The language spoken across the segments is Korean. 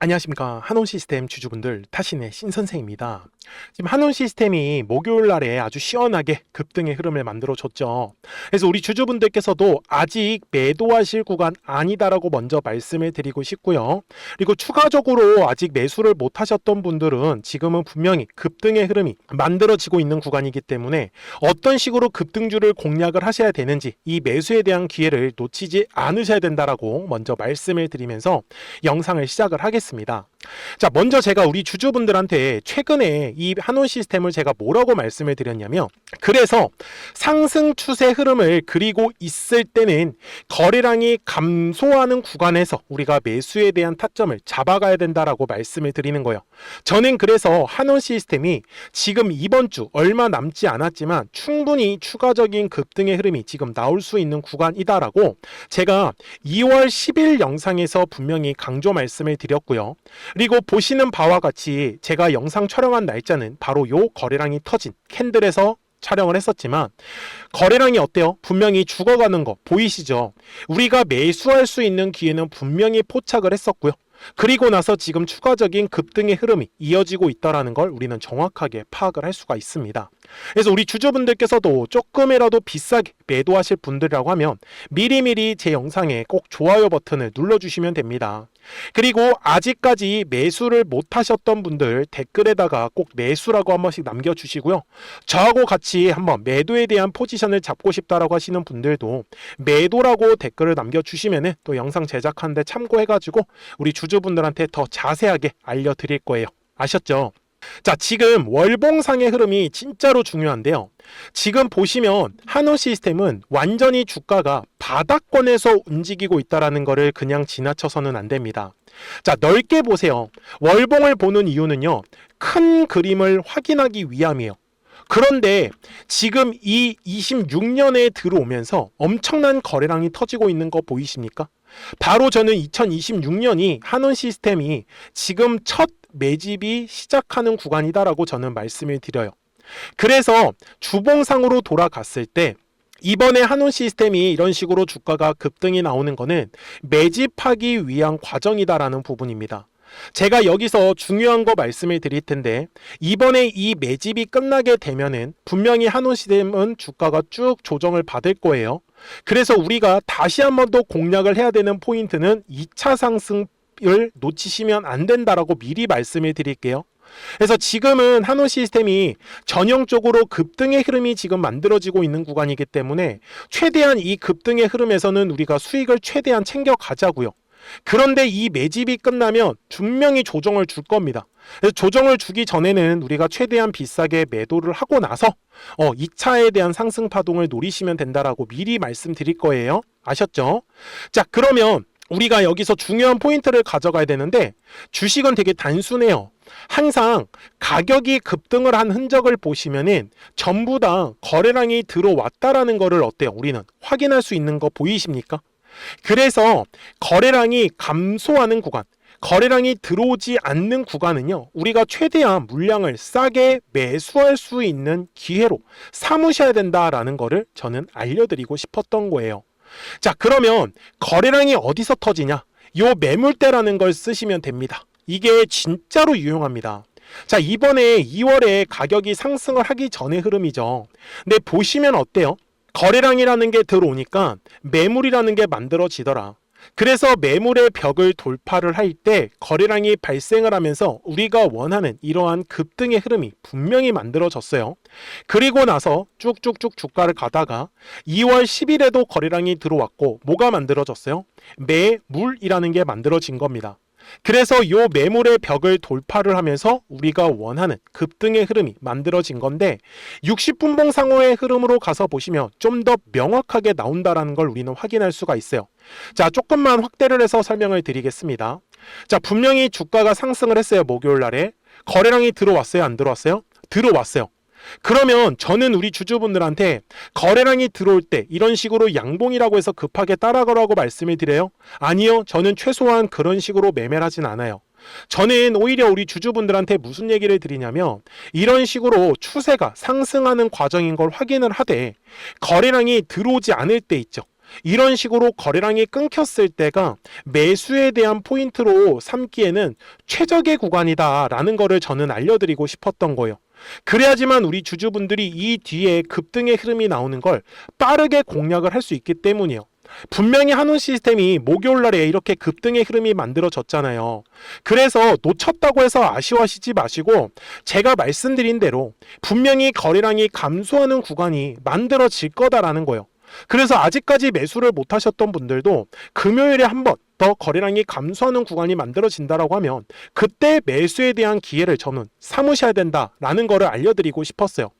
안녕하십니까. 한온시스템 주주분들, 타신의 신선생입니다. 지금 한온시스템이 목요일 날에 아주 시원하게 급등의 흐름을 만들어줬죠. 그래서 우리 주주분들께서도 아직 매도하실 구간 아니다라고 먼저 말씀을 드리고 싶고요. 그리고 추가적으로 아직 매수를 못 하셨던 분들은 지금은 분명히 급등의 흐름이 만들어지고 있는 구간이기 때문에 어떤 식으로 급등주를 공략을 하셔야 되는지 이 매수에 대한 기회를 놓치지 않으셔야 된다라고 먼저 말씀을 드리면서 영상을 시작을 하겠습니다. 자, 먼저 제가 우리 주주분들한테 최근에 이 한온시스템을 제가 뭐라고 말씀을 드렸냐면, 그래서 상승 추세 흐름을 그리고 있을 때는 거래량이 감소하는 구간에서 우리가 매수에 대한 타점을 잡아가야 된다라고 말씀을 드리는 거예요. 저는 그래서 한온시스템이 지금 이번 주 얼마 남지 않았지만 충분히 추가적인 급등의 흐름이 지금 나올 수 있는 구간이다라고 제가 2월 10일 영상에서 분명히 강조 말씀을 드렸고요. 그리고 보시는 바와 같이 제가 영상 촬영한 날짜는 바로 요 거래량이 터진 캔들에서 촬영을 했었지만 거래량이 어때요? 분명히 죽어가는 거 보이시죠? 우리가 매수할 수 있는 기회는 분명히 포착을 했었고요. 그리고 나서 지금 추가적인 급등의 흐름이 이어지고 있다는 걸 우리는 정확하게 파악을 할 수가 있습니다. 그래서 우리 주주분들께서도 조금이라도 비싸게 매도하실 분들이라고 하면 미리미리 제 영상에 꼭 좋아요 버튼을 눌러주시면 됩니다. 그리고 아직까지 매수를 못 하셨던 분들 댓글에다가 꼭 매수라고 한 번씩 남겨주시고요. 저하고 같이 한번 매도에 대한 포지션을 잡고 싶다라고 하시는 분들도 매도라고 댓글을 남겨주시면 또 영상 제작하는데 참고해가지고 우리 주주분들한테 더 자세하게 알려드릴 거예요. 아셨죠? 자, 지금 월봉상의 흐름이 진짜로 중요한데요. 지금 보시면 한온시스템은 완전히 주가가 바닥권에서 움직이고 있다는 것을 그냥 지나쳐서는 안 됩니다. 자, 넓게 보세요. 월봉을 보는 이유는요, 큰 그림을 확인하기 위함이에요. 그런데 지금 이 26년에 들어오면서 엄청난 거래량이 터지고 있는 거 보이십니까? 바로 저는 2026년이 한온시스템이 지금 첫 매집이 시작하는 구간이다라고 저는 말씀을 드려요. 그래서 주봉상으로 돌아갔을 때 이번에 한온시스템이 이런 식으로 주가가 급등이 나오는 거는 매집하기 위한 과정이다라는 부분입니다. 제가 여기서 중요한 거 말씀을 드릴 텐데, 이번에 이 매집이 끝나게 되면은 분명히 한온시스템은 주가가 쭉 조정을 받을 거예요. 그래서 우리가 다시 한 번 더 공략을 해야 되는 포인트는 2차 상승을 놓치시면 안 된다라고 미리 말씀을 드릴게요. 그래서 지금은 한온시스템이 전형적으로 급등의 흐름이 지금 만들어지고 있는 구간이기 때문에 최대한 이 급등의 흐름에서는 우리가 수익을 최대한 챙겨가자고요. 그런데 이 매집이 끝나면 분명히 조정을 줄 겁니다. 그래서 조정을 주기 전에는 우리가 최대한 비싸게 매도를 하고 나서 2차에 대한 상승 파동을 노리시면 된다라고 미리 말씀드릴 거예요. 아셨죠? 자, 그러면 우리가 여기서 중요한 포인트를 가져가야 되는데, 주식은 되게 단순해요. 항상 가격이 급등을 한 흔적을 보시면은 전부 다 거래량이 들어왔다라는 거를 어때요? 우리는 확인할 수 있는 거 보이십니까? 그래서 거래량이 감소하는 구간, 거래량이 들어오지 않는 구간은요, 우리가 최대한 물량을 싸게 매수할 수 있는 기회로 삼으셔야 된다라는 거를 저는 알려드리고 싶었던 거예요. 자, 그러면 거래량이 어디서 터지냐? 요 매물대라는 걸 쓰시면 됩니다. 이게 진짜로 유용합니다. 자, 이번에 2월에 가격이 상승을 하기 전의 흐름이죠. 근데 보시면 어때요? 거래량이라는 게 들어오니까 매물이라는 게 만들어지더라. 그래서 매물의 벽을 돌파를 할 때 거래량이 발생을 하면서 우리가 원하는 이러한 급등의 흐름이 분명히 만들어졌어요. 그리고 나서 쭉쭉쭉 주가를 가다가 2월 10일에도 거래량이 들어왔고 뭐가 만들어졌어요? 매물이라는 게 만들어진 겁니다. 그래서 이 매물의 벽을 돌파를 하면서 우리가 원하는 급등의 흐름이 만들어진 건데, 60분봉 상호의 흐름으로 가서 보시면 좀 더 명확하게 나온다라는 걸 우리는 확인할 수가 있어요. 자, 조금만 확대를 해서 설명을 드리겠습니다. 자, 분명히 주가가 상승을 했어요. 목요일 날에 거래량이 들어왔어요? 안 들어왔어요? 들어왔어요. 그러면 저는 우리 주주분들한테 거래량이 들어올 때 이런 식으로 양봉이라고 해서 급하게 따라가라고 말씀을 드려요? 아니요, 저는 최소한 그런 식으로 매매를 하진 않아요. 저는 오히려 우리 주주분들한테 무슨 얘기를 드리냐면, 이런 식으로 추세가 상승하는 과정인 걸 확인을 하되 거래량이 들어오지 않을 때 있죠. 이런 식으로 거래량이 끊겼을 때가 매수에 대한 포인트로 삼기에는 최적의 구간이다라는 거를 저는 알려드리고 싶었던 거예요. 그래야지만 우리 주주분들이 이 뒤에 급등의 흐름이 나오는 걸 빠르게 공략을 할 수 있기 때문이에요. 분명히 한운 시스템이 목요일 날에 이렇게 급등의 흐름이 만들어졌잖아요. 그래서 놓쳤다고 해서 아쉬워하시지 마시고 제가 말씀드린 대로 분명히 거래량이 감소하는 구간이 만들어질 거다라는 거예요. 그래서 아직까지 매수를 못 하셨던 분들도 금요일에 한번 더 거래량이 감소하는 구간이 만들어진다라고 하면 그때 매수에 대한 기회를 저는 삼으셔야 된다라는 거를 알려드리고 싶었어요.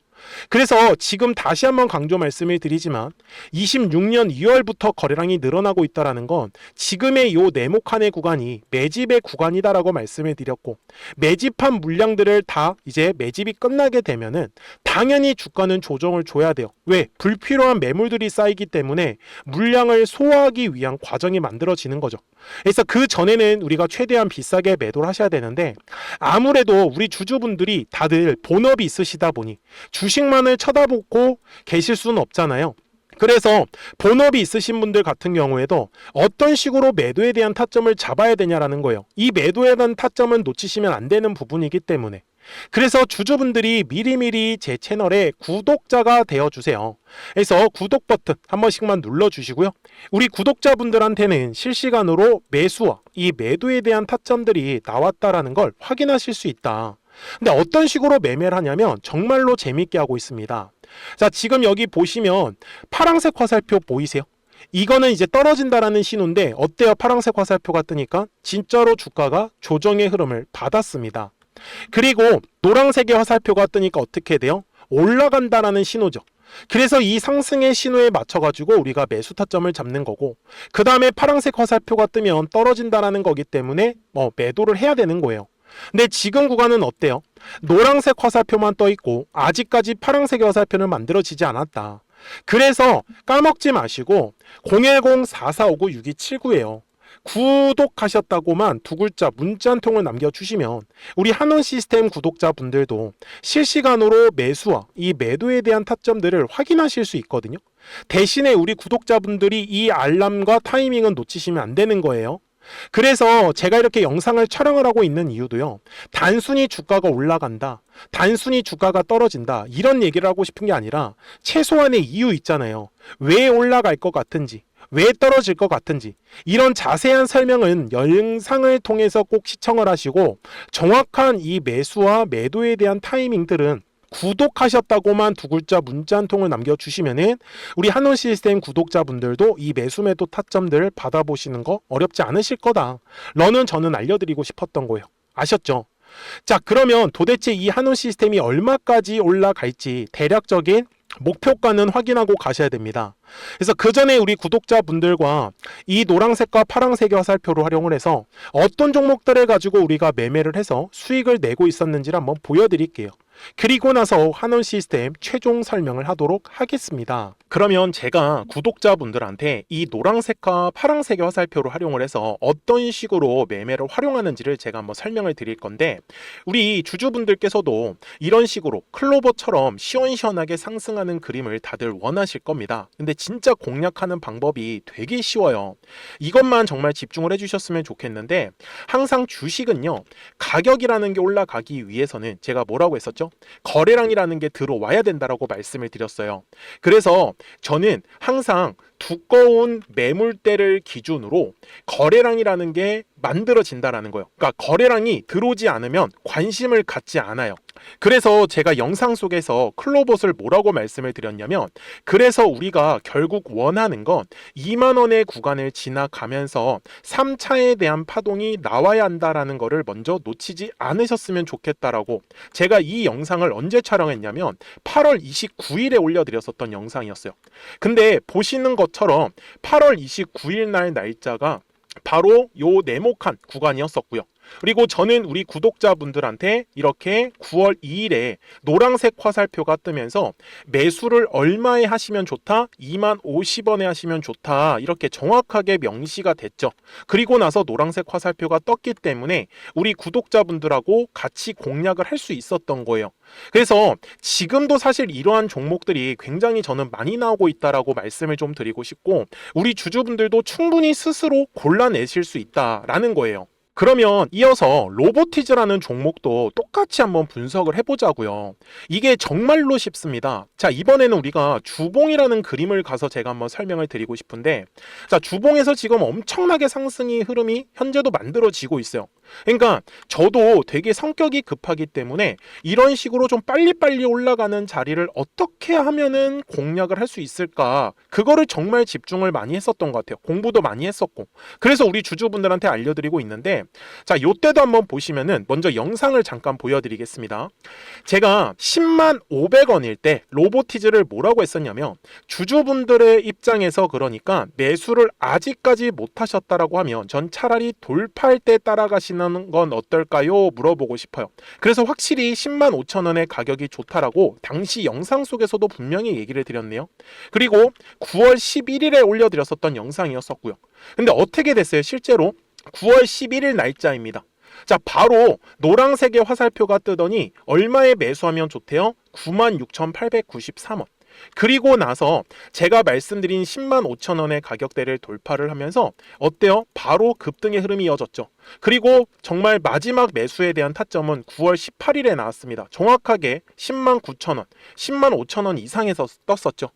그래서 지금 다시 한번 강조 말씀을 드리지만 26년 2월부터 거래량이 늘어나고 있다는 건 지금의 요 네모칸의 구간이 매집의 구간이다라고 말씀을 드렸고, 매집한 물량들을 다 이제 매집이 끝나게 되면은 당연히 주가는 조정을 줘야 돼요. 왜? 불필요한 매물들이 쌓이기 때문에 물량을 소화하기 위한 과정이 만들어지는 거죠. 그래서 그 전에는 우리가 최대한 비싸게 매도를 하셔야 되는데, 아무래도 우리 주주분들이 다들 본업이 있으시다 보니 주식만을 쳐다보고 계실 수는 없잖아요. 그래서 본업이 있으신 분들 같은 경우에도 어떤 식으로 매도에 대한 타점을 잡아야 되냐라는 거예요. 이 매도에 대한 타점은 놓치시면 안 되는 부분이기 때문에. 그래서 주주분들이 미리미리 제 채널에 구독자가 되어주세요. 그래서 구독 버튼 한 번씩만 눌러주시고요. 우리 구독자분들한테는 실시간으로 매수와 이 매도에 대한 타점들이 나왔다라는 걸 확인하실 수 있다. 근데 어떤 식으로 매매를 하냐면 정말로 재밌게 하고 있습니다. 자, 지금 여기 보시면 파란색 화살표 보이세요? 이거는 이제 떨어진다라는 신호인데 어때요? 파란색 화살표가 뜨니까 진짜로 주가가 조정의 흐름을 받았습니다. 그리고 노란색의 화살표가 뜨니까 어떻게 돼요? 올라간다라는 신호죠. 그래서 이 상승의 신호에 맞춰가지고 우리가 매수 타점을 잡는 거고, 그 다음에 파란색 화살표가 뜨면 떨어진다라는 거기 때문에 매도를 해야 되는 거예요. 근데 지금 구간은 어때요? 노란색 화살표만 떠 있고 아직까지 파란색의 화살표는 만들어지지 않았다. 그래서 까먹지 마시고 010-4459-6279예요. 구독하셨다고만 두 글자 문자 한 통을 남겨주시면 우리 한원 시스템 구독자분들도 실시간으로 매수와 이 매도에 대한 타점들을 확인하실 수 있거든요. 대신에 우리 구독자분들이 이 알람과 타이밍은 놓치시면 안 되는 거예요. 그래서 제가 이렇게 영상을 촬영을 하고 있는 이유도요, 단순히 주가가 올라간다, 단순히 주가가 떨어진다 이런 얘기를 하고 싶은 게 아니라 최소한의 이유 있잖아요. 왜 올라갈 것 같은지, 왜 떨어질 것 같은지, 이런 자세한 설명은 영상을 통해서 꼭 시청을 하시고 정확한 이 매수와 매도에 대한 타이밍들은 구독하셨다고만 두 글자 문자 한 통을 남겨주시면은 우리 한원 시스템 구독자분들도 이 매수 매도 타점들 받아보시는 거 어렵지 않으실 거다. 러는 저는 알려드리고 싶었던 거예요. 아셨죠? 자, 그러면 도대체 이 한원 시스템이 얼마까지 올라갈지 대략적인 목표가는 확인하고 가셔야 됩니다. 그래서 그 전에 우리 구독자분들과 이 노란색과 파란색의 화살표를 활용을 해서 어떤 종목들을 가지고 우리가 매매를 해서 수익을 내고 있었는지를 한번 보여드릴게요. 그리고 나서 한원 시스템 최종 설명을 하도록 하겠습니다. 그러면 제가 구독자분들한테 이 노란색과 파란색의 화살표를 활용을 해서 어떤 식으로 매매를 활용하는지를 제가 한번 설명을 드릴 건데, 우리 주주분들께서도 이런 식으로 클로버처럼 시원시원하게 상승하는 그림을 다들 원하실 겁니다. 근데 진짜 공략하는 방법이 되게 쉬워요. 이것만 정말 집중을 해주셨으면 좋겠는데, 항상 주식은요, 가격이라는 게 올라가기 위해서는 제가 뭐라고 했었죠? 거래량이라는 게 들어와야 된다라고 말씀을 드렸어요. 그래서 저는 항상 두꺼운 매물대를 기준으로 거래량이라는 게 만들어진다라는 거예요. 그러니까 거래량이 들어오지 않으면 관심을 갖지 않아요. 그래서 제가 영상 속에서 클로봇을 뭐라고 말씀을 드렸냐면, 그래서 우리가 결국 원하는 건 2만 원의 구간을 지나가면서 3차에 대한 파동이 나와야 한다라는 거를 먼저 놓치지 않으셨으면 좋겠다라고 제가 이 영상을 언제 촬영했냐면 8월 29일에 올려드렸었던 영상이었어요. 근데 보시는 것처럼 8월 29일 날 날짜가 바로 요 네모칸 구간이었었고요. 그리고 저는 우리 구독자분들한테 이렇게 9월 2일에 노란색 화살표가 뜨면서 매수를 얼마에 하시면 좋다? 2만 50원에 하시면 좋다. 이렇게 정확하게 명시가 됐죠. 그리고 나서 노란색 화살표가 떴기 때문에 우리 구독자분들하고 같이 공략을 할 수 있었던 거예요. 그래서 지금도 사실 이러한 종목들이 굉장히 저는 많이 나오고 있다라고 말씀을 좀 드리고 싶고, 우리 주주분들도 충분히 스스로 골라내실 수 있다라는 거예요. 그러면 이어서 로보티즈라는 종목도 똑같이 한번 분석을 해보자고요. 이게 정말로 쉽습니다. 자, 이번에는 우리가 주봉이라는 그림을 가서 제가 한번 설명을 드리고 싶은데, 자, 주봉에서 지금 엄청나게 상승이 흐름이 현재도 만들어지고 있어요. 그러니까 저도 되게 성격이 급하기 때문에 이런 식으로 좀 빨리빨리 올라가는 자리를 어떻게 하면은 공략을 할 수 있을까, 그거를 정말 집중을 많이 했었던 것 같아요. 공부도 많이 했었고. 그래서 우리 주주분들한테 알려드리고 있는데, 자, 요때도 한번 보시면은 먼저 영상을 잠깐 보여드리겠습니다. 제가 10만 500원일 때 로보티즈를 뭐라고 했었냐면, 주주분들의 입장에서 그러니까 매수를 아직까지 못 하셨다라고 하면 전 차라리 돌파할 때 따라가시는 건 어떨까요? 물어보고 싶어요. 그래서 확실히 10만 5천 원의 가격이 좋다라고 당시 영상 속에서도 분명히 얘기를 드렸네요. 그리고 9월 11일에 올려드렸었던 영상이었었고요. 근데 어떻게 됐어요? 실제로 9월 11일 날짜입니다. 자, 바로 노란색의 화살표가 뜨더니 얼마에 매수하면 좋대요? 96,893원. 그리고 나서 제가 말씀드린 10만 5천 원의 가격대를 돌파를 하면서 어때요? 바로 급등의 흐름이 이어졌죠. 그리고 정말 마지막 매수에 대한 타점은 9월 18일에 나왔습니다. 정확하게 10만 9천 원, 10만 5천 원 이상에서 떴었죠.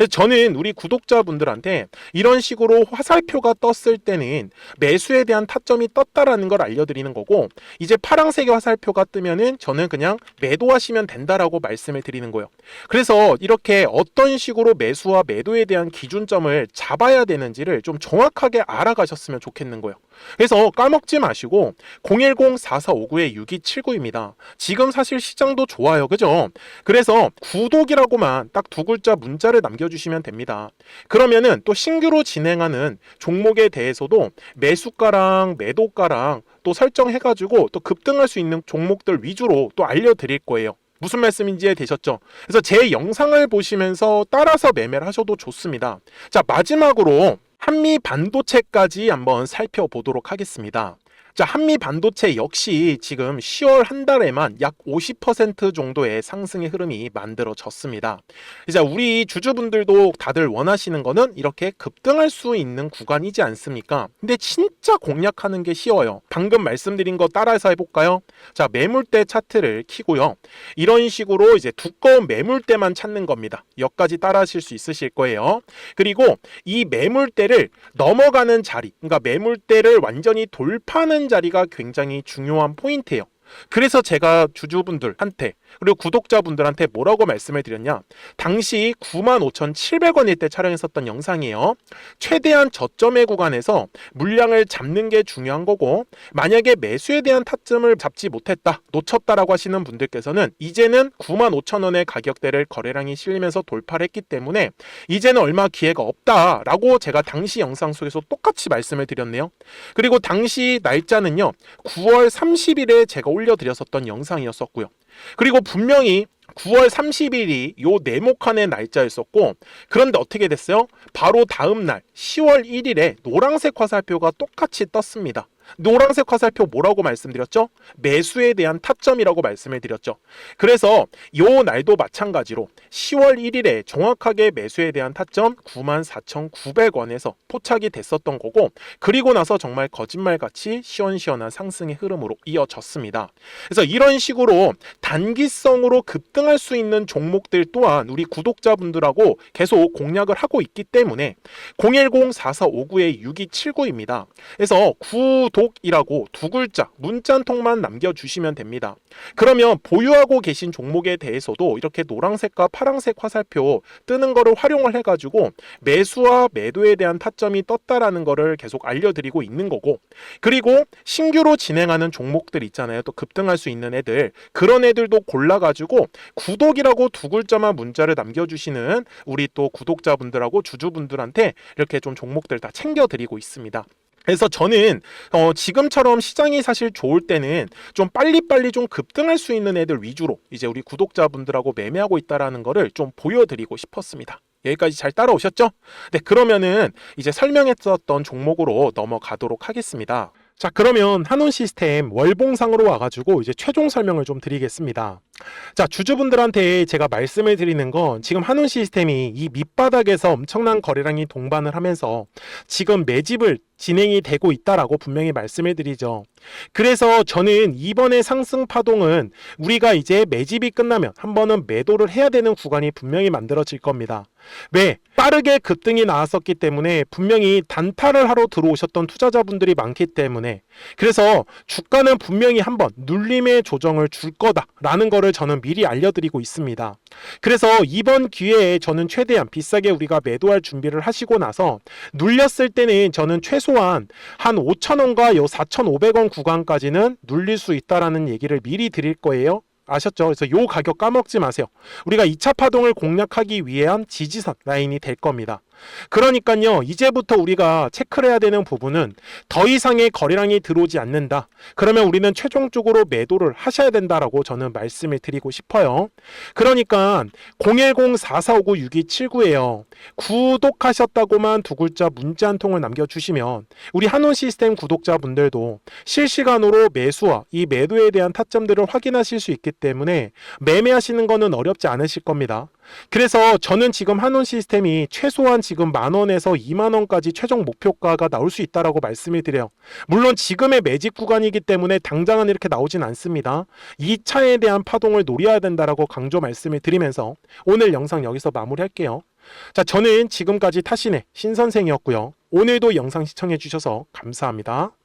저는 우리 구독자분들한테 이런 식으로 화살표가 떴을 때는 매수에 대한 타점이 떴다라는 걸 알려드리는 거고, 이제 파란색의 화살표가 뜨면은 저는 그냥 매도하시면 된다라고 말씀을 드리는 거예요. 그래서 이렇게 어떤 식으로 매수와 매도에 대한 기준점을 잡아야 되는지를 좀 정확하게 알아가셨으면 좋겠는 거예요. 그래서 까먹지 마시고 010-4459-6279입니다. 지금 사실 시장도 좋아요. 그죠? 그래서 구독이라고만 딱 두 글자 문자를 남겨주시면 됩니다. 그러면은 또 신규로 진행하는 종목에 대해서도 매수가랑 매도가랑 또 설정해가지고 또 급등할 수 있는 종목들 위주로 또 알려드릴 거예요. 무슨 말씀인지 이해되셨죠? 그래서 제 영상을 보시면서 따라서 매매를 하셔도 좋습니다. 자, 마지막으로 한미 반도체까지 한번 살펴보도록 하겠습니다. 자, 한미 반도체 역시 지금 10월 한 달에만 약 50% 정도의 상승의 흐름이 만들어졌습니다. 이제 우리 주주분들도 다들 원하시는 거는 이렇게 급등할 수 있는 구간이지 않습니까? 근데 진짜 공략하는 게 쉬워요. 방금 말씀드린 거 따라해서 해볼까요? 자, 매물대 차트를 키고요. 이런 식으로 이제 두꺼운 매물대만 찾는 겁니다. 여기까지 따라하실 수 있으실 거예요. 그리고 이 매물대를 넘어가는 자리, 그러니까 매물대를 완전히 돌파하는 자리가 굉장히 중요한 포인트예요. 그래서 제가 주주분들한테 그리고 구독자분들한테 뭐라고 말씀을 드렸냐, 당시 95,700원일 때 촬영했었던 영상이에요. 최대한 저점의 구간에서 물량을 잡는 게 중요한 거고, 만약에 매수에 대한 타점을 잡지 못했다, 놓쳤다라고 하시는 분들께서는 이제는 95,000원의 가격대를 거래량이 실리면서 돌파를 했기 때문에 이제는 얼마 기회가 없다라고 제가 당시 영상 속에서 똑같이 말씀을 드렸네요. 그리고 당시 날짜는요, 9월 30일에 제가 올려드렸었던 영상이었었고요. 그리고 분명히 9월 30일이 요 네모칸의 날짜였었고, 그런데 어떻게 됐어요? 바로 다음 날 10월 1일에 노란색 화살표가 똑같이 떴습니다. 노란색 화살표 뭐라고 말씀드렸죠? 매수에 대한 타점이라고 말씀을 드렸죠. 그래서 요 날도 마찬가지로 10월 1일에 정확하게 매수에 대한 타점 94,900원에서 포착이 됐었던 거고, 그리고 나서 정말 거짓말같이 시원시원한 상승의 흐름으로 이어졌습니다. 그래서 이런 식으로 단기성으로 급등할 수 있는 종목들 또한 우리 구독자분들하고 계속 공략을 하고 있기 때문에 010-4459-6279입니다. 그래서 구독이라고 두 글자 문자 한 통만 남겨주시면 됩니다. 그러면 보유하고 계신 종목에 대해서도 이렇게 노란색과 파란색 화살표 뜨는 거를 활용을 해가지고 매수와 매도에 대한 타점이 떴다라는 거를 계속 알려드리고 있는 거고, 그리고 신규로 진행하는 종목들 있잖아요. 또 급등할 수 있는 애들, 그런 애들도 골라가지고 구독이라고 두 글자만 문자를 남겨주시는 우리 또 구독자분들하고 주주분들한테 이렇게 좀 종목들 다 챙겨드리고 있습니다. 그래서 저는 지금처럼 시장이 사실 좋을 때는 좀 빨리빨리 좀 급등할 수 있는 애들 위주로 이제 우리 구독자분들하고 매매하고 있다라는 거를 좀 보여드리고 싶었습니다. 여기까지 잘 따라오셨죠? 네, 그러면은 이제 설명했었던 종목으로 넘어가도록 하겠습니다. 자, 그러면 한온 시스템 월봉상으로 와가지고 이제 최종 설명을 좀 드리겠습니다. 자, 주주분들한테 제가 말씀을 드리는 건 지금 한온 시스템이 이 밑바닥에서 엄청난 거래량이 동반을 하면서 지금 매집을 진행이 되고 있다라고 분명히 말씀을 드리죠. 그래서 저는 이번에 상승 파동은 우리가 이제 매집이 끝나면 한 번은 매도를 해야 되는 구간이 분명히 만들어질 겁니다. 왜? 빠르게 급등이 나왔었기 때문에 분명히 단타를 하러 들어오셨던 투자자분들이 많기 때문에 그래서 주가는 분명히 한번 눌림의 조정을 줄 거다라는 거를 저는 미리 알려드리고 있습니다. 그래서 이번 기회에 저는 최대한 비싸게 우리가 매도할 준비를 하시고 나서 눌렸을 때는 저는 최소한 한 5,000원과 요 4,500원 구간까지는 눌릴 수 있다라는 얘기를 미리 드릴 거예요. 아셨죠? 그래서 요 가격 까먹지 마세요. 우리가 2차 파동을 공략하기 위한 지지선 라인이 될 겁니다. 그러니까요, 이제부터 우리가 체크를 해야 되는 부분은 더 이상의 거래량이 들어오지 않는다. 그러면 우리는 최종적으로 매도를 하셔야 된다라고 저는 말씀을 드리고 싶어요. 그러니까 010-4459-6279예요. 구독하셨다고만 두 글자 문자 한 통을 남겨주시면 우리 한온 시스템 구독자분들도 실시간으로 매수와 이 매도에 대한 타점들을 확인하실 수 있기 때문에 매매하시는 거는 어렵지 않으실 겁니다. 그래서 저는 지금 한온 시스템이 최소한 지금 10,000원에서 20,000원까지 최종 목표가가 나올 수 있다라고 말씀을 드려요. 물론 지금의 매집 구간이기 때문에 당장은 이렇게 나오진 않습니다. 2차에 대한 파동을 노려야 된다라고 강조 말씀을 드리면서 오늘 영상 여기서 마무리할게요. 자, 저는 지금까지 타신의 신선생이었고요. 오늘도 영상 시청해 주셔서 감사합니다.